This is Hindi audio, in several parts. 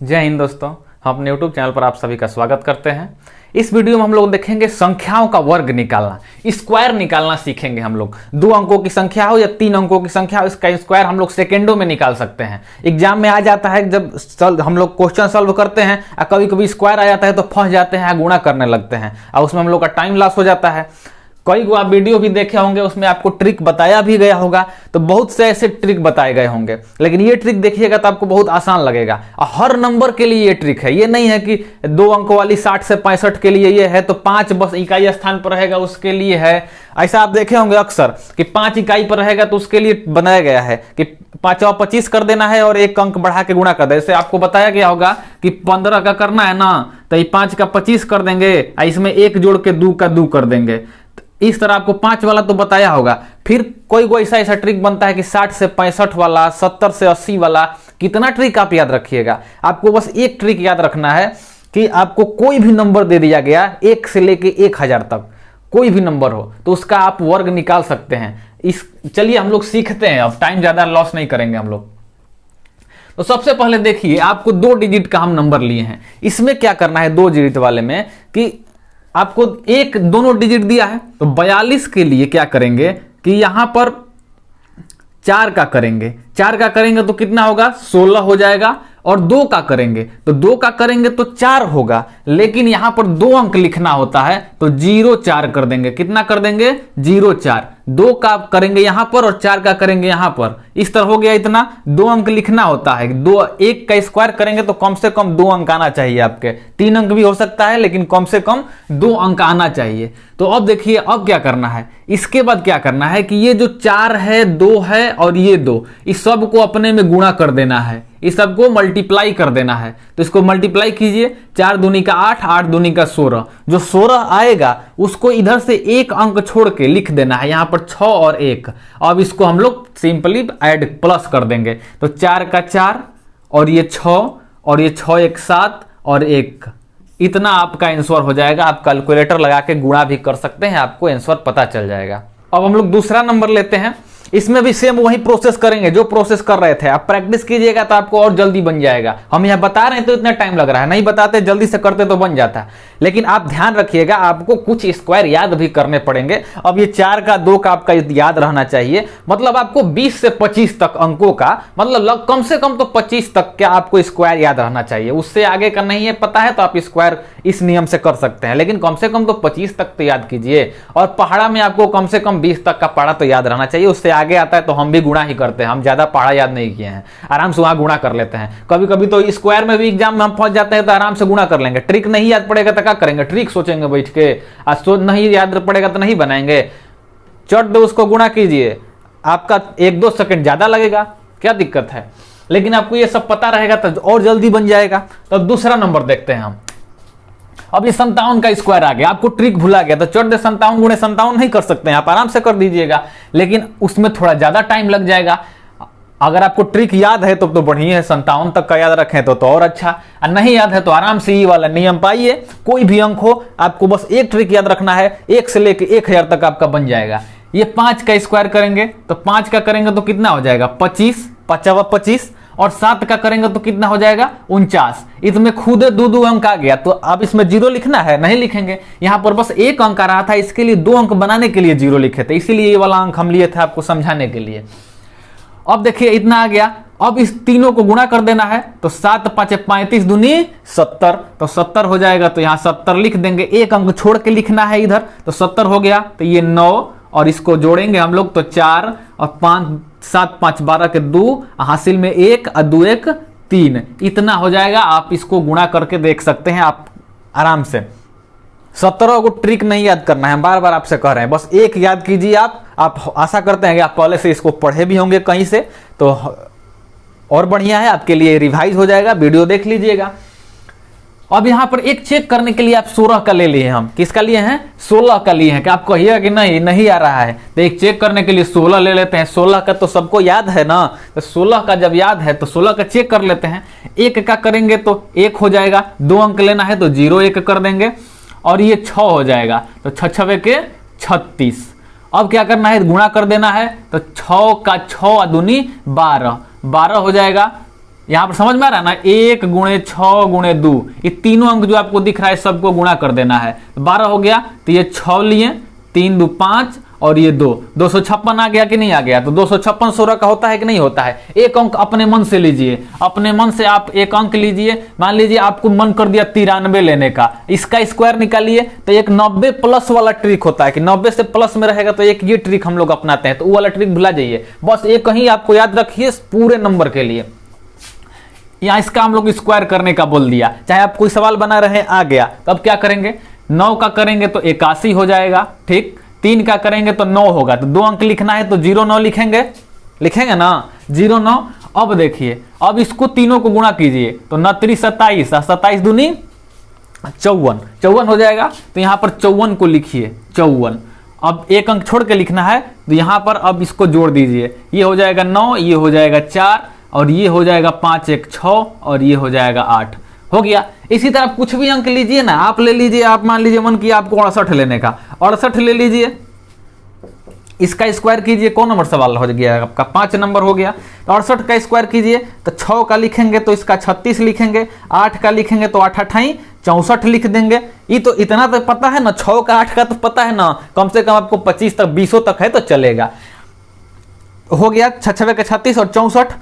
जय हिंद दोस्तों, हम अपने YouTube चैनल पर आप सभी का स्वागत करते हैं। इस वीडियो में हम लोग देखेंगे संख्याओं का वर्ग निकालना, स्क्वायर निकालना सीखेंगे। हम लोग 2 अंकों की संख्या हो या 3 अंकों की संख्या हो, इसका स्क्वायर हम लोग सेकेंडों में निकाल सकते हैं। एग्जाम में आ जाता है, जब हम लोग क्वेश्चन सॉल्व करते हैं और कभी कभी स्क्वायर आ जाता है तो फंस जाते हैं, गुणा करने लगते हैं और उसमें हम लोग का टाइम लॉस हो जाता है। कई आप वीडियो भी देखे होंगे, उसमें आपको ट्रिक बताया भी गया होगा, तो बहुत से ऐसे ट्रिक बताए गए होंगे, लेकिन ये ट्रिक देखिएगा तो आपको बहुत आसान लगेगा। और हर नंबर के लिए ये ट्रिक है। ये नहीं है कि 2 अंक वाली 60 से 65 के लिए ये है तो 5 बस इकाई स्थान पर रहेगा उसके लिए है। ऐसा आप देखे होंगे अक्सर कि 5 इकाई पर रहेगा तो उसके लिए बनाया गया है कि 5 और 25 कर देना है और 1 अंक बढ़ा के गुणा कर दे। जैसे आपको बताया गया होगा कि 15 का करना है ना, तो ये 5 का 25 कर देंगे, इसमें 1 जोड़ के 2 का 2 कर देंगे। इस तरह आपको 5 वाला तो बताया होगा। फिर कोई ऐसा ट्रिक बनता है कि 60 से 65 वाला, 70 से 80 वाला। कितना ट्रिक आप याद रखिएगा। आपको बस एक ट्रिक याद रखना है कि आपको कोई भी नंबर दे दिया गया 1 से लेके 1000 तक, कोई भी नंबर हो तो उसका आप वर्ग निकाल सकते हैं। चलिए हम लोग सीखते हैं, अब टाइम ज्यादा लॉस नहीं करेंगे हम लोग। तो सबसे पहले देखिए, आपको 2 डिजिट का हम नंबर लिए हैं। इसमें क्या करना है 2 डिजिट वाले में कि आपको दोनों डिजिट दिया है, तो 42 के लिए क्या करेंगे कि यहां पर 4 का करेंगे। 4 का करेंगे तो कितना होगा, 16 हो जाएगा। और 2 का करेंगे तो 2 का करेंगे तो 4 होगा, लेकिन यहां पर 2 अंक लिखना होता है तो 04 कर देंगे। कितना कर देंगे, 04। 2 का करेंगे यहां पर और 4 का करेंगे यहां पर। इस तरह हो गया। इतना 2 अंक लिखना होता है। 1 का स्क्वायर करेंगे तो कम से कम 2 अंक आना चाहिए आपके। 3 अंक भी हो सकता है, लेकिन कम से कम 2 अंक आना चाहिए। तो अब देखिए, अब क्या करना है, इसके बाद क्या करना है कि ये जो 4 है, 2 है और ये 2, इस सब को अपने में गुणा कर देना है, इस सबको मल्टीप्लाई कर देना है। तो इसको मल्टीप्लाई कीजिए, 4 दूनी का 8, 8 दूनी का 16। जो 16 आएगा उसको इधर से 1 अंक छोड़ के लिख देना है, यहां पर 6 और 1। अब इसको हम लोग सिंपली ऐड प्लस कर देंगे, तो 4 का 4 और ये 6 और ये 6 1 7 और 1, इतना आपका आंसर हो जाएगा। आप कैलकुलेटर लगा के गुणा भी कर सकते हैं, आपको आंसर पता चल जाएगा। अब हम लोग दूसरा नंबर लेते हैं। इसमें भी सेम वही प्रोसेस करेंगे जो प्रोसेस कर रहे थे। आप प्रैक्टिस कीजिएगा तो आपको और जल्दी बन जाएगा। हम यहाँ बता रहे हैं तो इतना टाइम लग रहा है, नहीं बताते जल्दी से करते तो बन जाता। लेकिन आप ध्यान रखिएगा, आपको कुछ स्क्वायर याद भी करने पड़ेंगे। अब ये 4 का 2 का आपका याद रहना चाहिए, मतलब आपको 20 से 25 तक अंकों का, मतलब कम से कम तो 25 तक का आपको स्क्वायर याद रहना चाहिए। उससे आगे का नहीं है पता है तो आप स्क्वायर इस नियम से कर सकते हैं, लेकिन कम से कम तो 25 तक तो याद कीजिए। और पहाड़ा में आपको कम से कम 20 तक का पहाड़ा तो याद रहना चाहिए। उससे आगे आता है तो हम भी गुणा ही करते हैं, हम ज्यादा पहाड़ा याद नहीं किए हैं, आराम से वहां गुणा कर लेते हैं। कभी कभी तो स्क्वायर में भी एग्जाम में हम फंस जाते हैं तो आराम से गुणा कर लेंगे। ट्रिक नहीं याद पड़ेगा तो क्या करेंगे, ट्रिक सोचेंगे बैठ के। आज तो नहीं याद पड़ेगा तो नहीं बनाएंगे, चट दो उसको गुणा कीजिए, आपका 1-2 सेकंड ज्यादा लगेगा, क्या दिक्कत है। लेकिन आपको ये सब पता रहेगा तो और जल्दी बन जाएगा। तो दूसरा नंबर देखते हैं हम। अब ये 57 का स्क्वायर आ गया, आपको ट्रिक भुला गया तो चट दे 57 गुणे 57 नहीं कर सकते हैं, आप आराम से कर दीजिएगा, लेकिन उसमें थोड़ा ज्यादा टाइम लग जाएगा। अगर आपको ट्रिक याद है तो बढ़िया है, 57 तक का याद रखें तो और अच्छा। नहीं याद है तो आराम से ये वाला नियम पाइए, कोई भी अंक हो आपको बस एक ट्रिक याद रखना है, 1 से लेके 1000 तक आपका बन जाएगा। ये 5 का स्क्वायर करेंगे तो 5 का करेंगे तो कितना हो जाएगा, 25, 25। और 7 का करेंगे तो कितना हो जाएगा, 49। इसमें खुद 2 अंक आ गया, तो अब इसमें 0 लिखना है, नहीं लिखेंगे। यहां पर बस 1 अंक आ रहा था, इसके लिए 2 अंक बनाने के लिए 0 लिखे थे, इसीलिए ये वाला अंक हम लिए थे आपको समझाने के लिए। अब देखिए इतना आ गया। अब इस तीनों को गुणा कर देना है, तो 7 5 35 दूनी 70, तो 70 हो जाएगा। तो यहाँ 70 लिख देंगे, 1 अंक छोड़ के लिखना है इधर, तो 70 हो गया। तो ये 9 और इसको जोड़ेंगे हम लोग तो 4 और 5 7 5 12 के 2, हासिल में 1 और 2 1 3, इतना हो जाएगा। आप इसको गुणा करके देख सकते हैं आप आराम से। 17 को ट्रिक नहीं याद करना है, बार बार आपसे कह रहे हैं, बस एक याद कीजिए। आप आशा करते हैं कि आप पहले से इसको पढ़े भी होंगे कहीं से, तो और बढ़िया है, आपके लिए रिवाइज हो जाएगा। वीडियो देख लीजिएगा। अब यहां पर एक चेक करने के लिए आप 16 का ले लिए, हम किसका लिए हैं, 16 का लिए हैं। कि आप कहिएगा कि नहीं आ रहा है, तो एक चेक करने के लिए 16 ले लेते हैं। 16 का तो सबको याद है ना, तो 16 का जब याद है तो 16 का चेक कर लेते हैं। 1 का करेंगे तो 1 हो जाएगा, 2 अंक लेना है तो 0 1 कर देंगे और ये 6 हो जाएगा, तो 6 6 के 36। अब क्या करना है, गुणा कर देना है, तो 6 का 6 दूनी 12, 12 हो जाएगा। यहाँ पर समझ में आ रहा है ना, 1 गुणे 6 गुणे 2, ये तीनों अंक जो आपको दिख रहा है सबको गुणा कर देना है। 12 हो गया, तो ये 6 लिए, 3 2 5 और ये 2, 256 आ गया कि नहीं आ गया। तो 256 16 का होता है कि नहीं होता है। एक अंक अपने मन से लीजिए, अपने मन से आप एक अंक लीजिए। मान लीजिए आपको मन कर दिया 93 लेने का, इसका स्क्वायर निकालिए। तो एक 90 प्लस वाला ट्रिक होता है कि 90 से प्लस में रहेगा, तो एक ये ट्रिक हम लोग अपनाते हैं, तो वो वाला ट्रिक भुला जाइए। बस एक ही आपको याद रखिए पूरे नंबर के लिए। यहाँ इसका हम लोग स्क्वायर करने का बोल दिया, चाहे आप कोई सवाल बना रहे आ गया, तो अब क्या करेंगे, 9 का करेंगे तो 81 हो जाएगा, ठीक। 3 का करेंगे तो 9 होगा, तो 2 अंक लिखना है तो 09 लिखेंगे, लिखेंगे ना 09। अब देखिए, अब इसको तीनों को गुणा कीजिए, तो 29 27, 27 दूनी 54, 54 हो जाएगा। तो यहाँ पर 54 को लिखिए, 54। अब एक अंक छोड़ के लिखना है, तो यहाँ पर अब इसको जोड़ दीजिए, ये हो जाएगा 9, ये हो जाएगा 4 और ये हो जाएगा 5 1 6 और ये हो जाएगा 8, हो गया। इसी तरह कुछ भी अंक लीजिए ना, आप ले लीजिए, आप मान लीजिए मन किया आपको 68 लेने का, 68 ले लीजिए, इसका स्क्वायर कीजिए। कौन नंबर सवाल हो गया आपका, 5 नंबर हो गया। तो 68 का स्क्वायर कीजिए, तो 6 का लिखेंगे तो इसका 36 लिखेंगे, 8 का लिखेंगे तो 8 8 64 लिख देंगे। ये तो इतना तो पता है ना, 6 का 8 का तो पता है ना, कम से कम आपको 25 तक 20 तक है तो चलेगा। हो गया 6 के 36 और 64।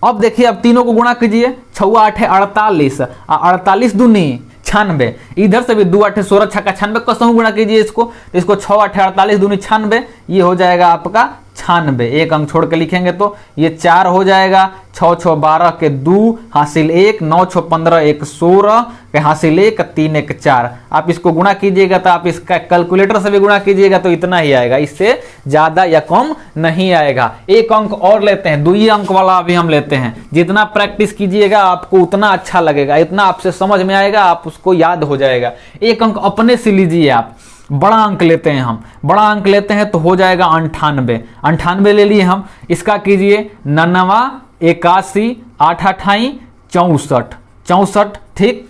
अब देखिए, अब तीनों को गुणा कीजिए, 6 8 48, 48 दूनी 96, इधर से भी 2 8 16 6 का 96 कसम गुणा कीजिए इसको, 6 8 48 दूनी 96, ये हो जाएगा आपका 96। एक अंक छोड़ के लिखेंगे तो ये 4 हो जाएगा, 6 6 12 के 2 हासिल 1, 9 6 15 1 16 के हासिल 1, 3 1 4। आप इसको गुणा कीजिएगा तो आप इसका कैलकुलेटर से भी गुणा कीजिएगा तो इतना ही आएगा, इससे ज्यादा या कम नहीं आएगा। एक अंक और लेते हैं, 2 अंक वाला अभी हम लेते हैं। जितना प्रैक्टिस कीजिएगा आपको उतना अच्छा लगेगा, इतना आपसे समझ में आएगा, आप उसको याद हो जाएगा। एक अंक अपने से लीजिए आप, बड़ा अंक लेते हैं हम, बड़ा अंक लेते हैं तो हो जाएगा 98, 98 ले लिए हम। इसका कीजिए 99 81 8 8 64, 64, ठीक।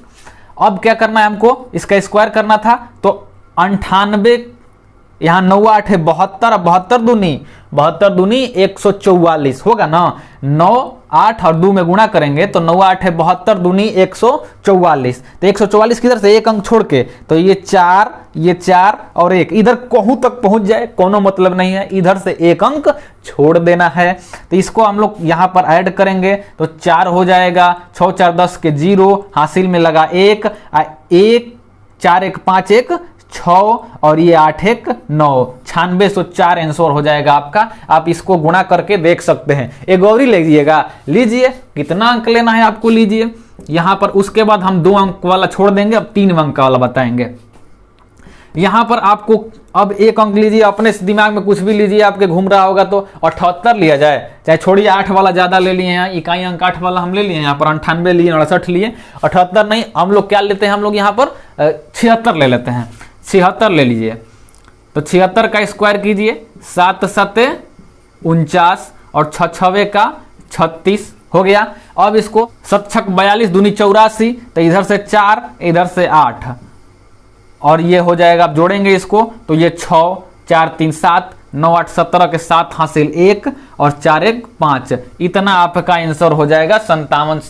अब क्या करना है हमको, इसका स्क्वायर करना था, तो 98, यहाँ 9 8 72, 72 दूनी 144 होगा ना। 9 8 और 2 में गुणा करेंगे तो 9 8 72 दूनी 144, तो 144 किधर से, एक अंक छोड़ के, तो ये 4 और 1 इधर कहूं तक पहुंच जाए, कोनो मतलब नहीं है, इधर से एक अंक छोड़ देना है। तो इसको हम लोग यहाँ पर ऐड करेंगे तो 4 हो जाएगा, 6 4 10 के 0 हासिल में लगा 1 1 4 1 5 1 6 और ये 8 1 9, 9604 आंसर हो जाएगा आपका। आप इसको गुणा करके देख सकते हैं। एक और ही लीजिएगा, लीजिए कितना अंक लेना है आपको, लीजिए यहां पर। उसके बाद हम 2 अंक वाला छोड़ देंगे, अब 3 अंक वाला बताएंगे। यहां पर आपको अब एक अंक लीजिए, अपने दिमाग में कुछ भी लीजिए, आपके घूम रहा होगा तो 78 लिया जाए, चाहे छोड़िए 8 वाला ज्यादा ले लिए हैं, इकाई अंक 8 वाला हम ले लिए, यहाँ पर 98 लिए, 68 लिए, 78 नहीं, हम लोग क्या लेते हैं, हम लोग यहाँ पर 76 ले लेते हैं, 76 ले लीजिए। तो 76 का स्क्वायर कीजिए, 7 7 49 और 6 6 का 36 हो गया। अब इसको 7 6 42 दूनी 84, तो इधर से 4 इधर से 8 और ये हो जाएगा। अब जोड़ेंगे इसको तो ये 6 4 3 7 9 8 17 के 7 हासिल 1 और 4 1 5, इतना आपका आंसर हो जाएगा 57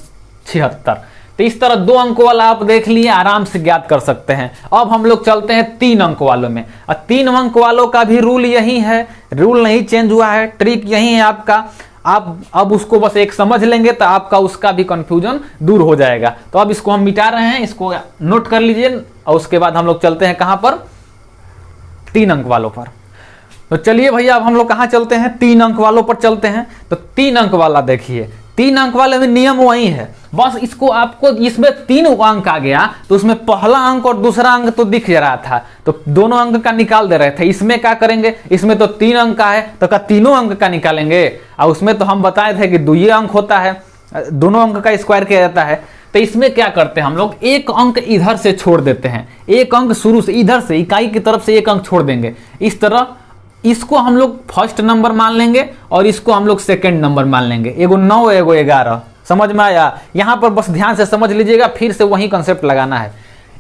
76। तो इस तरह 2 अंक वाला आप देख लिए, आराम से ज्ञात कर सकते हैं। अब हम लोग चलते हैं 3 अंक वालों में, और 3 अंक वालों का भी रूल यही है, रूल नहीं चेंज हुआ है, ट्रिक यही है आपका। आप अब उसको बस एक समझ लेंगे तो आपका उसका भी कंफ्यूजन दूर हो जाएगा। तो अब इसको हम मिटा रहे हैं, इसको नोट कर लीजिए, और उसके बाद हम लोग चलते हैं कहां पर, 3 अंक वालों पर। तो चलिए भैया, अब हम लोग कहां चलते हैं, 3 अंक वालों पर चलते हैं। तो 3 अंक वाला देखिए, 3 अंक वाले में नियम वही है, बस इसको आपको, इसमें 3 अंक आ गया तो उसमें पहला अंक और दूसरा अंक तो दिख रहा था, तो दोनों अंक का निकाल दे रहे थे। इसमें क्या करेंगे, इसमें तो 3 अंक का है तो क्या तीनों अंक का निकालेंगे, और उसमें तो हम बताए थे कि 2 अंक होता है, दोनों अंक का स्क्वायर किया जाता है। तो इसमें क्या करते हैं हम लोग, एक अंक इधर से छोड़ देते हैं, एक अंक शुरू से इधर से इकाई की तरफ से एक अंक छोड़ देंगे। इस तरह इसको हम लोग फर्स्ट नंबर मान लेंगे और इसको हम लोग सेकंड नंबर मान लेंगे। एगो 9 एगो 11, समझ में आया। यहां पर बस ध्यान से समझ लीजिएगा, फिर से वही कंसेप्ट लगाना है।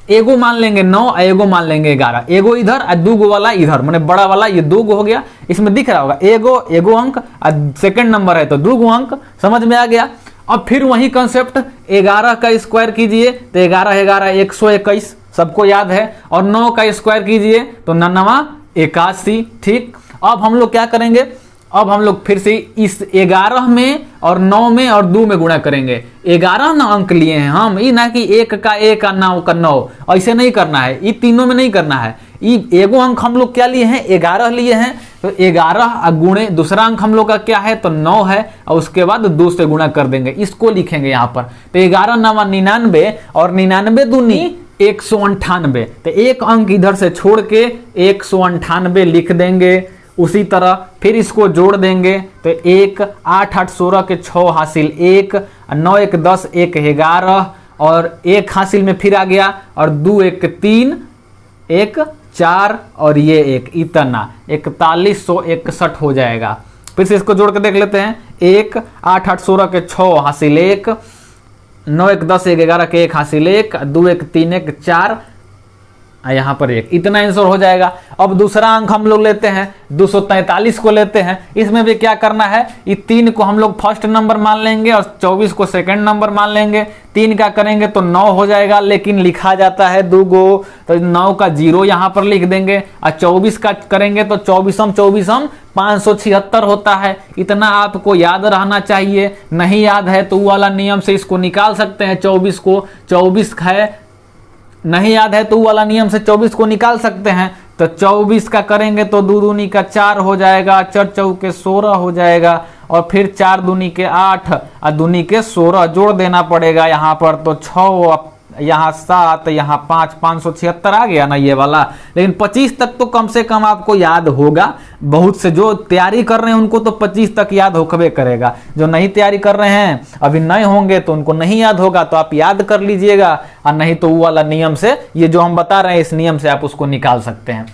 एगो मान लेंगे 9, एगो मान लेंगे 11, एगो इधर और 2 वाला इधर, माने बड़ा वाला ये 2 हो गया। इसमें दिख रहा होगा एगो अंक और सेकंड नंबर है तो 2 अंक, समझ में आ गया। अब फिर वही कंसेप्ट 11 का स्क्वायर कीजिए तो 11 11 121 सबको याद है, और 9 का स्क्वायर कीजिए तो 9 81। ठीक, अब हम लोग क्या करेंगे, अब हम लोग फिर से इस 11 में और 9 में और 2 में गुणा करेंगे। 11 ना अंक लिए हैं हम, ये ना कि 1 का 1 का 9 का 9, ऐसे नहीं करना है, ये तीनों में नहीं करना है। ये एगो अंक हम लोग क्या लिए हैं, 11 लिए हैं, तो 11 गुणे दूसरा अंक हम लोग का क्या है तो 9 है, और उसके बाद 2 से गुणा कर देंगे, इसको लिखेंगे यहाँ पर। तो 11 9 99 और 99 दूनी 198, तो एक अंक इधर से छोड़ के 198 लिख देंगे। उसी तरह फिर इसको जोड़ देंगे तो 1 8 8 16 के 6 हासिल 1, 9 1 10 1 11 और 1 हासिल में फिर आ गया, और 2 1 3 1 4 और ये 1, इतना 4161 हो जाएगा। फिर से इसको जोड़ के देख लेते हैं, 1 8 8 16 के 6 हासिल 1, 9 1 10 1 11 के 1 हासिल 1, 2 1 3 1 4, यहाँ पर 1, इतना आंसर हो जाएगा। अब दूसरा अंक हम लोग लेते हैं 243 को लेते हैं। इसमें भी क्या करना है, ये 3 को हम लोग फर्स्ट नंबर मान लेंगे और 24 को सेकंड नंबर मान लेंगे। 3 का करेंगे तो 9 हो जाएगा, लेकिन लिखा जाता है 2 गो, तो 9 का 0 यहाँ पर लिख देंगे, और 24 का करेंगे तो 24 576 होता है। इतना आपको याद रहना चाहिए। नहीं याद है तो वो वाला नियम से इसको निकाल सकते हैं। 24 को 24 है, नहीं याद है तो वाला नियम से 24 को निकाल सकते हैं। तो 24 का करेंगे तो 2 दूनी का 4 हो जाएगा, 4 चौके 16 हो जाएगा, और फिर 4 दूनी के 8 और दूनी के 16 जोड़ देना पड़ेगा यहाँ पर। तो 6 यहाँ 7 यहाँ 5 576 आ गया ना ये वाला। लेकिन 25 तक तो कम से कम आपको याद होगा। बहुत से जो तैयारी कर रहे हैं उनको तो 25 तक याद होकबे करेगा, जो नहीं तैयारी कर रहे हैं अभी नए होंगे तो उनको नहीं याद होगा, तो आप याद कर लीजिएगा, और नहीं तो वो वाला नियम से, ये जो हम बता रहे हैं इस नियम से आप उसको निकाल सकते हैं।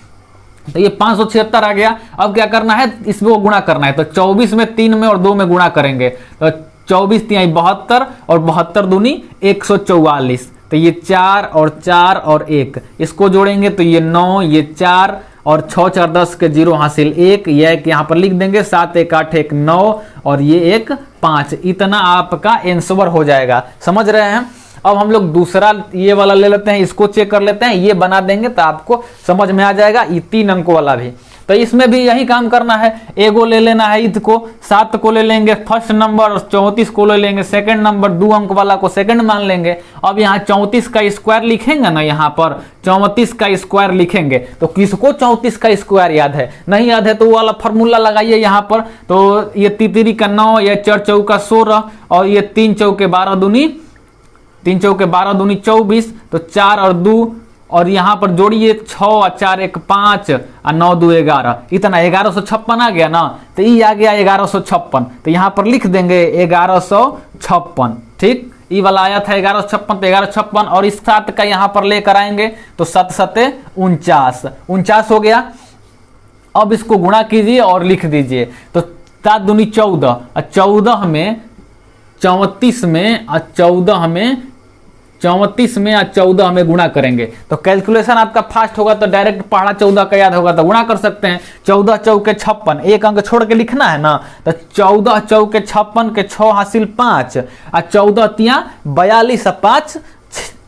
तो ये 576 आ गया। अब क्या करना है, इसमें गुणा करना है। तो 24 में 3 में और 2 में गुणा करेंगे तो 24 3 72 और 72 दूनी 144। तो ये 4 और 4 और 1, इसको जोड़ेंगे तो ये 9, ये 4 और 6 4 10 के 0 हासिल 1, ये एक यहाँ पर लिख देंगे, 7 1 8 1 9 और ये 1 5। इतना आपका आंसर हो जाएगा। समझ रहे हैं। अब हम लोग दूसरा ये वाला ले लेते हैं, इसको चेक कर लेते हैं, ये बना देंगे तो आपको समझ में आ जाएगा। ये 3 अंकों वाला भी, तो इसमें भी यही काम करना है। एगो ले लेना है, ईद को 7 को ले लेंगे फर्स्ट नंबर, 34 को ले लेंगे सेकंड नंबर, 2 अंक वाला को सेकंड मान लेंगे। अब यहाँ 34 का स्क्वायर लिखेंगे ना, यहाँ पर 34 का स्क्वायर लिखेंगे तो किसको 34 का स्क्वायर याद है, नहीं याद है तो वो वाला फॉर्मूला लगाइए यहाँ पर। तो ये 3 का 9, ये 4 चौका 16 और ये 3 चौके 12 दूनी 24, तो 4 और 2 और यहाँ पर जोड़िए 6 और 4 1 5 और 9 2 11, इतना 1156 आ गया ना। तो ये आ गया 1156, तो यहाँ पर लिख देंगे 1156। ठीक, ये वाला आया था 1156, तो 1156 और इस 7 का यहाँ पर लेकर आएंगे तो 7 7 49 हो गया। अब इसको गुणा कीजिए और लिख दीजिए, तो 7 दूनी 14 और 14 में 34 में और 14 में 34 में या 14 में गुणा करेंगे तो कैलकुलेशन आपका फास्ट होगा, तो डायरेक्ट पहाड़ा 14 का याद होगा तो गुणा कर सकते हैं। 14 चौके 56, एक अंक छोड़ के लिखना है ना, तो 14 चौके 56 के 6 हासिल 5 और 14 तिया 42 और 5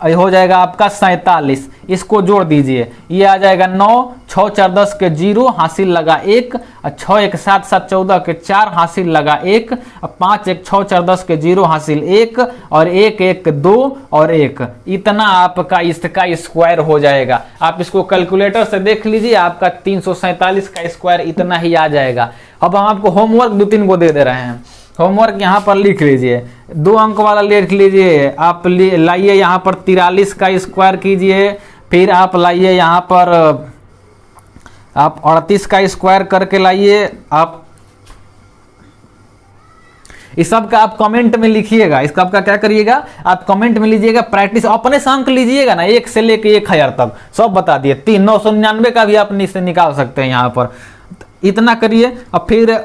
हो जाएगा आपका 47। इसको जोड़ दीजिए, ये आ जाएगा 9 6 4 10 के 0 हासिल लगा 1 और 6 1 7 7 14 के 4 हासिल लगा 1 और 5 1 6 4 10 के 0 हासिल 1 और 1 1 2 और 1। इतना आपका इसका स्क्वायर हो जाएगा। आप इसको कैलकुलेटर से देख लीजिए, आपका 347 का स्क्वायर इतना ही आ जाएगा। अब हम आपको होमवर्क 2-3 को दे रहे हैं। होमवर्क यहाँ पर लिख लीजिए, 2 अंक वाला लिख लीजिए। आप लाइए यहाँ पर 43 का स्क्वायर कीजिए, फिर आप लाइए यहाँ पर आप 38 का स्क्वायर करके लाइए। आप इस सब का आप कमेंट में लिखिएगा। इसका आपका क्या करिएगा, आप कमेंट में लीजिएगा, प्रैक्टिस अपने से अंक लीजिएगा ना, 1 से लेके 1000 तक सब बता दिए। 999 का भी आप नीचे निकाल सकते हैं यहाँ पर। इतना करिए। अब फिर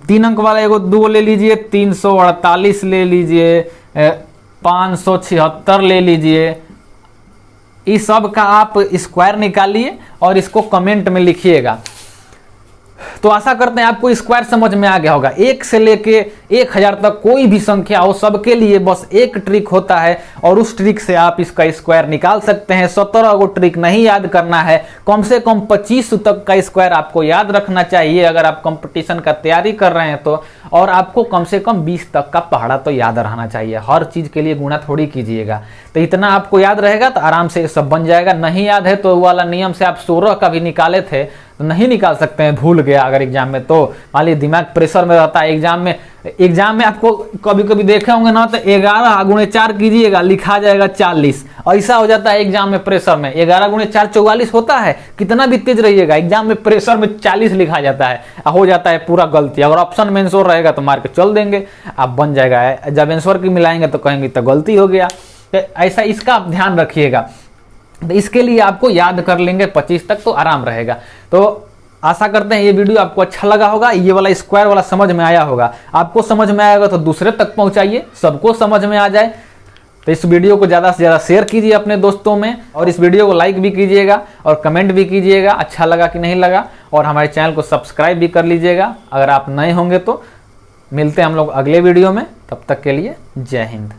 3 अंक वाला एगो 2 ले लीजिए, 348 ले लीजिए, 576 ले लीजिए। इस सब का आप स्क्वायर निकालिए और इसको कमेंट में लिखिएगा। तो आशा करते हैं आपको स्क्वायर समझ में आ गया होगा। 1 से लेके 1000 तक कोई भी संख्या हो, सबके लिए बस एक ट्रिक होता है और उस ट्रिक से आप इसका स्क्वायर निकाल सकते हैं। 17 को ट्रिक नहीं याद करना है, कम से कम 25 तक का स्क्वायर आपको याद रखना चाहिए अगर आप कंपटीशन का तैयारी कर रहे हैं तो। और आपको कम से कम 20 तक का पहाड़ा तो याद रहना चाहिए। हर चीज के लिए गुणा थोड़ी कीजिएगा, तो इतना आपको याद रहेगा तो आराम से ये सब बन जाएगा। नहीं याद है तो वाला नियम से आप 16 का भी निकाले थे तो नहीं निकाल सकते हैं, भूल गया अगर एग्जाम में, तो मान लीजिए दिमाग प्रेशर में रहता है। एग्जाम में आपको कभी कभी देखे होंगे ना, तो 11 गुणे 4 कीजिएगा, लिखा जाएगा 40। ऐसा हो जाता है एग्जाम में प्रेशर में। 11 गुणे 4 44 होता है। कितना भी तेज रहिएगा, एग्जाम में प्रेशर में 40 लिखा जाता है, हो जाता है पूरा गलती। अगर ऑप्शन में आंसर रहेगा तो मार के चल देंगे, आप बन जाएगा। जब आंसर की मिलाएंगे तो कहेंगे तो गलती हो गया। तो ऐसा इसका आप ध्यान रखिएगा। तो इसके लिए आपको याद कर लेंगे 25 तक तो आराम रहेगा। तो आशा करते हैं ये वीडियो आपको अच्छा लगा होगा, ये वाला स्क्वायर वाला समझ में आया होगा। आपको समझ में आएगा तो दूसरे तक पहुंचाइए, सबको समझ में आ जाए। तो इस वीडियो को ज़्यादा से ज़्यादा शेयर कीजिए अपने दोस्तों में, और इस वीडियो को लाइक भी कीजिएगा और कमेंट भी कीजिएगा अच्छा लगा कि नहीं लगा। और हमारे चैनल को सब्सक्राइब भी कर लीजिएगा अगर आप नए होंगे तो। मिलते हैं हम लोग अगले वीडियो में, तब तक के लिए जय हिंद।